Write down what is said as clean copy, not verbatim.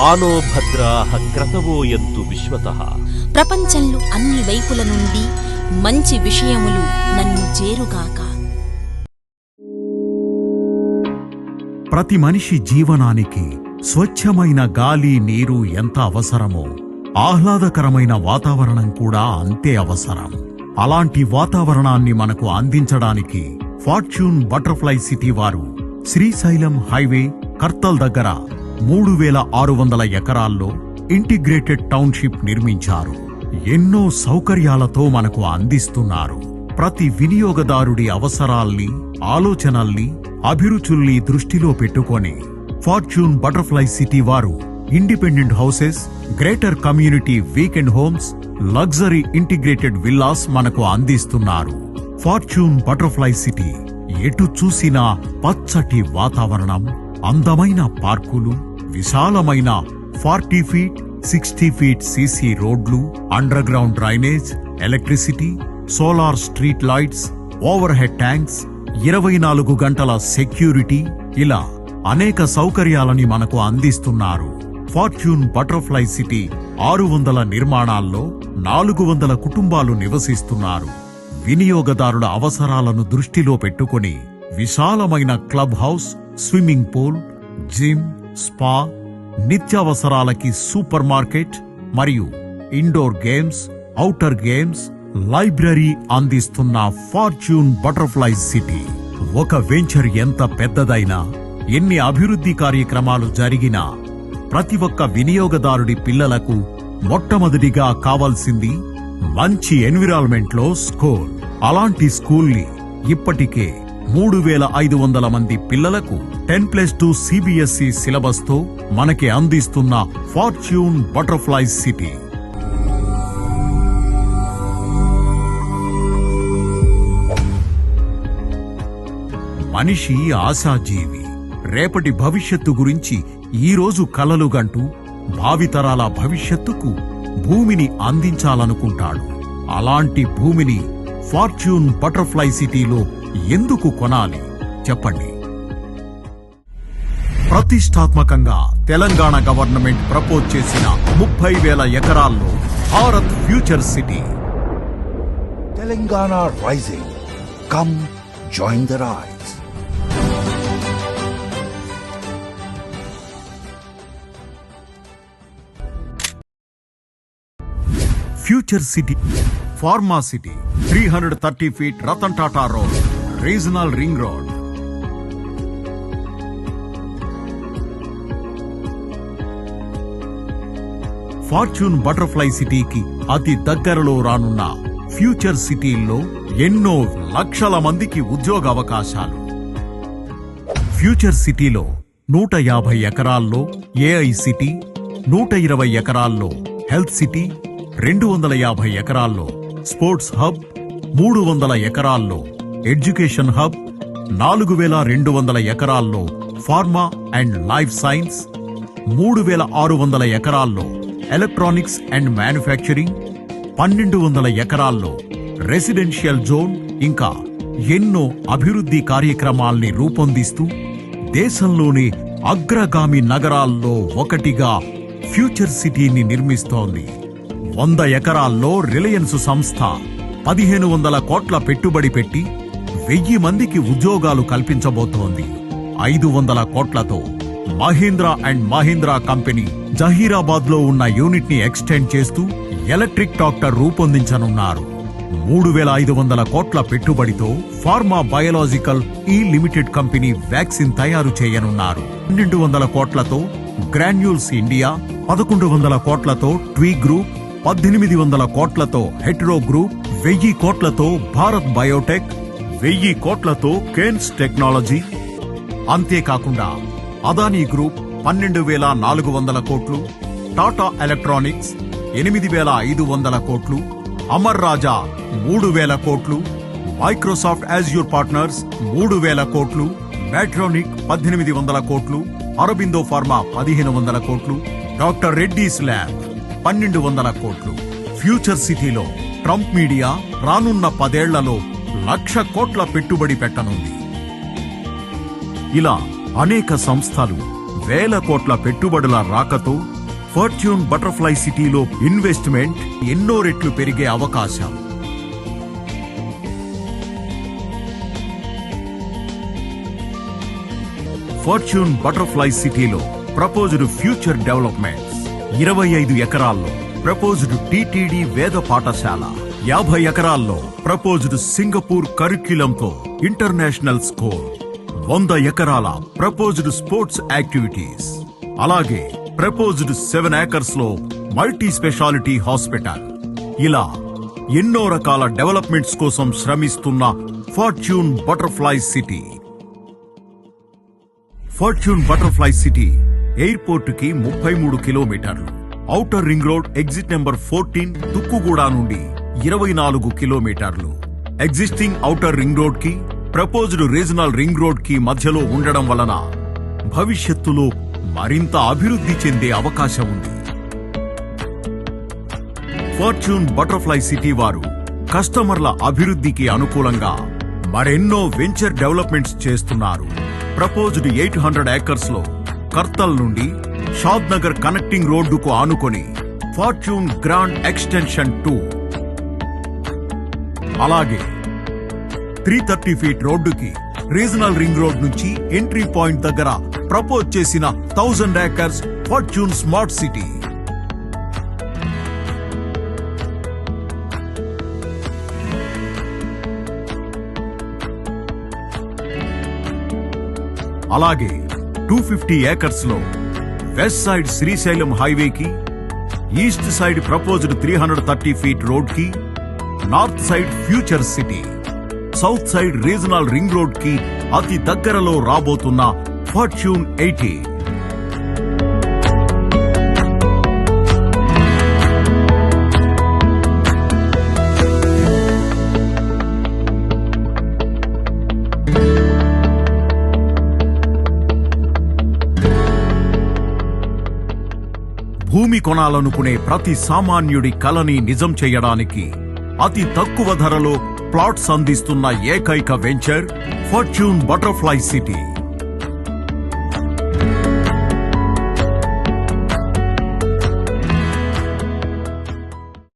ఆనో భద్రాః క్రతవోయంతు విశ్వతః. ప్రపంచంలో అన్ని వైపుల నుండి మంచి విషయములు నన్ను చేరుగాక. ప్రతి మనిషి జీవనానికి స్వచ్ఛమైన గాలి, నీరు ఎంత అవసరమో ఆహ్లాదకరమైన వాతావరణం కూడా అంతే అవసరం. అలాంటి వాతావరణాన్ని మనకు అందించడానికి ఫార్చ్యూన్ బటర్ఫ్లై సిటీ వారు శ్రీశైలం హైవే కర్తల్ దగ్గర 3600 ఎకరాల్లో ఇంటిగ్రేటెడ్ టౌన్షిప్ నిర్మించారు. ఎన్నో సౌకర్యాలతో మనకు అందిస్తున్నారు. ప్రతి వినియోగదారుడి అవసరాల్ని, ఆలోచనల్ని, అభిరుచుల్ని దృష్టిలో పెట్టుకొని ఫార్చ్యూన్ బటర్ఫ్లై సిటీ వారు independent houses, greater community weekend homes, luxury integrated villas మనకు అందిస్తున్నారు. ఫార్చ్యూన్ బటర్ఫ్లై సిటీ ఎటు చూసినా పచ్చటి వాతావరణం, అందమైన పార్కులు, విశాలమైన 40 ఫీట్ 60 ఫీట్ సీసీ రోడ్లు, under ground drainage, electricity, solar street lights, over head tanks, 24 గంటల సెక్యూరిటీ, ఇలా అనేక సౌకర్యాలని మనకు అందిస్తున్నారు. ఫార్చ్యూన్ బటర్ఫ్లై సిటీ 600 నిర్మాణాల్లో 400 కుటుంబాలు నివసిస్తున్నారు. వినియోగదారుల అవసరాలను దృష్టిలో పెట్టుకుని విశాలమైన club house, swimming pool, gym, spa, నిత్యావసరాలకి సూపర్ మార్కెట్ మరియు indoor games, outer games, library అందిస్తున్న ఫార్చ్యూన్ బటర్ఫ్లై సిటీ. ఒక వెంచర్ ఎంత పెద్దదైనా, ఎన్ని అభివృద్ధి కార్యక్రమాలు జరిగినా ప్రతి ఒక్క వినియోగదారుడి పిల్లలకు మొట్టమొదటిగా కావాల్సింది మంచి ఎన్విరాన్మెంట్లో స్కూల్. అలాంటి స్కూల్ని ఇప్పటికే 3500 మంది పిల్లలకు 10+2 CBSE సిలబస్ తో మనకి అందిస్తున్న ఫార్చ్యూన్ బటర్ఫ్లై సిటీ. మనిషి ఆశాజీవి. రేపటి భవిష్యత్తు గురించి ఈరోజు కలలుగంటూ భావితరాల భవిష్యత్తుకు భూమిని అందించాలనుకుంటాడు. అలాంటి భూమిని ఫార్చ్యూన్ బటర్ఫ్లై సిటీలో ఎందుకు కొనాలి చెప్పండి. ప్రతిష్టాత్మకంగా తెలంగాణ గవర్నమెంట్ ప్రపోజ్ చేసిన 30,000 ఎకరాల్లో Bharat future city. Telangana rising. Come join the rise. Future city, pharma city, 330 feet Ratan Tata road, regional ring road. Fortune butterfly సిటీకి అతి దగ్గరలో రానున్న ఫ్యూచర్ సిటీల్లో ఎన్నో లక్షల మందికి ఉద్యోగ అవకాశాలు. ఫ్యూచర్ సిటీలో 150 ఎకరాల్లో ఏఐ సిటీ, 120 ఎకరాల్లో హెల్త్ సిటీ, 250 ఎకరాల్లో స్పోర్ట్స్ హబ్, 300 ఎకరాల్లో ఎడ్యుకేషన్ హబ్, 4200 ఎకరాల్లో ఫార్మా అండ్ లైఫ్ సైన్స్, 3600 ఎకరాల్లో ఎలక్ట్రానిక్స్ అండ్ మ్యానుఫ్యాక్చరింగ్, 1200 ఎకరాల్లో రెసిడెన్షియల్ జోన్, ఇంకా ఎన్నో అభివృద్ధి కార్యక్రమాల్ని రూపొందిస్తూ దేశంలోని అగ్రగామి నగరాల్లో ఒకటిగా ఫ్యూచర్ సిటీని నిర్మిస్తోంది. 100 ఎకరాల్లో రిలయన్స్ సంస్థ 1500 కోట్ల పెట్టుబడి పెట్టి 1000 మందికి ఉద్యోగాలు కల్పించబోతోంది. 500 కోట్లతో మహీంద్రా అండ్ మహీంద్రా కంపెనీ జహీరాబాద్ లో ఉన్న యూనిట్ ని ఎక్స్టెండ్ చేస్తూ ఎలక్ట్రిక్ ట్రాక్టర్ రూపొందించనున్నారు. 3500 కోట్ల పెట్టుబడితో ఫార్మా బయోలాజికల్ ఈ లిమిటెడ్ కంపెనీ వ్యాక్సిన్ తయారు చేయనున్నారు. 1200 కోట్లతో గ్రాన్యూల్స్ ఇండియా, 1100 కోట్లతో ట్వీ గ్రూప్, 1800 కోట్లతో హెట్రో గ్రూప్, 1000 కోట్లతో భారత్ బయోటెక్, 1000 కోట్లతో కేన్స్ టెక్నాలజీ. అంతేకాకుండా అదానీ గ్రూప్ 12,400 కోట్లు, టాటా ఎలక్ట్రానిక్స్ 8,500 కోట్లు, అమర్ రాజా 3,000 కోట్లు, మైక్రోసాఫ్ట్ అజ్యూర్ పార్ట్నర్స్ 3,000 కోట్లు, మెట్రోనిక్ 1,800 కోట్లు, అరబిందో ఫార్మా 1,500 కోట్లు, డాక్టర్ రెడ్డీస్ ల్యాబ్ 1,200 కోట్లు. ఫ్యూచర్ సిటీలో ట్రంప్ మీడియా రానున్న 10 ఏళ్లలో 1,00,000 కోట్ల పెట్టుబడి పెట్టనుంది. ఇలా అనేక సంస్థలు వేల కోట్ల పెట్టుబడుల రాకతో ఫార్చ్యూన్ బటర్ఫ్లై సిటీలో ఇన్వెస్ట్మెంట్ ఎన్నో రెట్లు పెరిగే అవకాశం. ఫార్చ్యూన్ బటర్ఫ్లై సిటీలో ప్రపోజ్డ్ ఫ్యూచర్ డెవలప్మెంట్స్ 25 ఎకరాల్లో ప్రపోజ్డ్ టీటీడీ వేద పాఠశాల, 50 ఎకరాల్లో ప్రపోజ్డ్ సింగపూర్ కరిక్యులంతో ఇంటర్నేషనల్ స్కూల్, 100 ఎకరాల ప్రపోజ్డ్ స్పోర్ట్స్ యాక్టివిటీస్, అలాగే ప్రపోజ్డ్ 7 ఏకర్స్ లో మల్టీ స్పెషాలిటీ హాస్పిటల్. ఇలా ఎన్నో రకాల డెవలప్మెంట్స్ కోసం శ్రమిస్తున్న Fortune Butterfly City. Fortune Butterfly City airport కి 33 కిలోమీటర్లు, outer ring road exit number 14 Tukkuguda నుండి 24 కిలోమీటర్లు. ఎగ్జిస్టింగ్ ఔటర్ రింగ్ రోడ్ కి ప్రపోజ్డ్ రీజనల్ రింగ్ రోడ్ కి మధ్యలో ఉండడం వలన భవిష్యత్తులో మరింత అభివృద్ధి చెందే అవకాశం ఉంది. ఫార్చ్యూన్ బటర్ఫ్లై సిటీ వారు కస్టమర్ల అభివృద్ధికి అనుకూలంగా మరెన్నో వెంచర్ డెవలప్మెంట్స్ చేస్తున్నారు. ప్రపోజ్డ్ 800 ఏకర్స్ లో కర్తల్ నుండి షాద్ నగర్ కనెక్టింగ్ రోడ్డుకు ఆనుకొని ఫార్చ్యూన్ గ్రాండ్ ఎక్స్టెన్షన్ 2, అలాగే 330 ఫీట్ రోడ్డుకి రీజనల్ రింగ్ రోడ్ నుంచి ఎంట్రీ పాయింట్ దగ్గర ప్రపోజ్ చేసిన 1000 ఏకర్స్ ఫార్చ్యూన్ స్మార్ట్ సిటీ. అలాగే 250 ఏకర్స్ లో వెస్ట్ సైడ్ శ్రీశైలం హైవేకి, east side proposed 330 feet road కి, north side future city, south side regional ring road కి అతి దగ్గరలో రాబోతున్న ఫార్చ్యూన్ 80. భూమి కొనాలనుకునే ప్రతి సామాన్యుడి కలని నిజం చేయడానికి అతి తక్కువ ధరలో ప్లాట్స్ అందిస్తున్న ఏకైక వెంచర్ ఫార్చ్యూన్ బటర్ఫ్లై సిటీ.